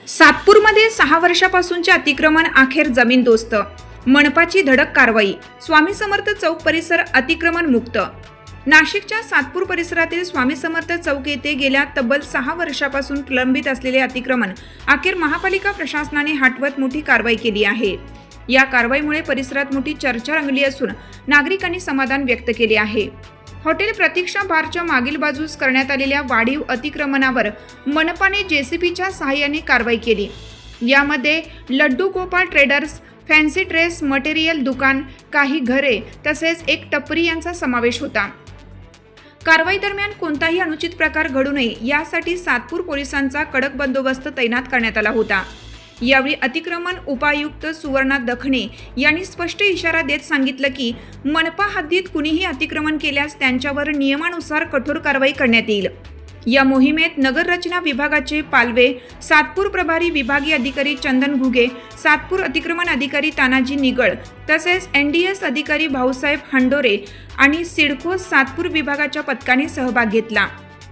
सातपूरमध्ये 6 वर्षापासूनचे अतिक्रमण अखेर जमीनदोस्त. मनपाची धडक कारवाई. स्वामी समर्थ चौक परिसर अतिक्रमण मुक्त. नाशिकच्या सातपूर परिसरातील स्वामी समर्थ चौक येथे गेल्या तब्बल 6 वर्षापासून प्रलंबित असलेले अतिक्रमण अखेर महापालिका प्रशासनाने हटवत मोठी कारवाई केली आहे. या कारवाईमुळे परिसरात मोठी चर्चा रंगली असून नागरिकांनी समाधान व्यक्त केले आहे. हॉटेल प्रतीक्षा बारच्या मागील बाजूस करण्यात आलेल्या वाढीव अतिक्रमणावर मनपाने जेसीबीच्या सहाय्याने कारवाई केली. यामध्ये Laddu Gopal traders, fancy dress material दुकान, काही घरे तसेच एक टपरी यांचा समावेश होता. कारवाई दरम्यान कोणताही अनुचित प्रकार घडू नये यासाठी सातपूर पोलिसांचा कडक बंदोबस्त तैनात करण्यात आला होता. यावेळी अतिक्रमण उपायुक्त सुवर्णा दखणे यांनी स्पष्ट इशारा देत सांगितलं की मनपा हद्दीत कुणीही अतिक्रमण केल्यास त्यांच्यावर नियमानुसार कठोर कारवाई करण्यात येईल. या मोहिमेत नगर रचना विभागाचे पालवे, सातपूर प्रभारी विभागीय अधिकारी चंदन घुगे, सातपूर अतिक्रमण अधिकारी तानाजी निगळ तसेच NDS अधिकारी भाऊसाहेब हंडोरे आणि सिडको सातपूर विभागाच्या पथकाने सहभाग घेतला.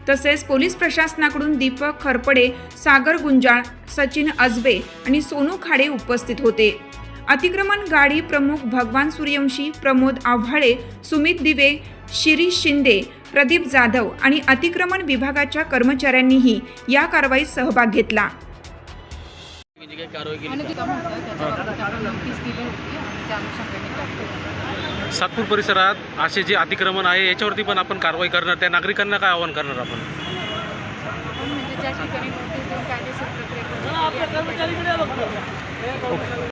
तसेच पोलीस प्रशासनाकडून दीपक खरपडे, सागर गुंजाळ, सचिन अजबे आणि सोनू खाडे उपस्थित होते. अतिक्रमण गाडी प्रमुख भगवान सूर्यवंशी, प्रमोद आव्हाळे, सुमित दिवे, शिरीष शिंदे, प्रदीप जाधव आणि अतिक्रमण विभागाच्या कर्मचाऱ्यांनीही या कारवाईत सहभाग घेतला. सातपूर परिसरात असे जे अतिक्रमण आहे याच्यावरती पण आपण कारवाई करणार. त्या नागरिकांना काय आवाहन करणार आपण? म्हणजे ज्या ठिकाणी नोटीस देऊन कायदेशीर प्रक्रिया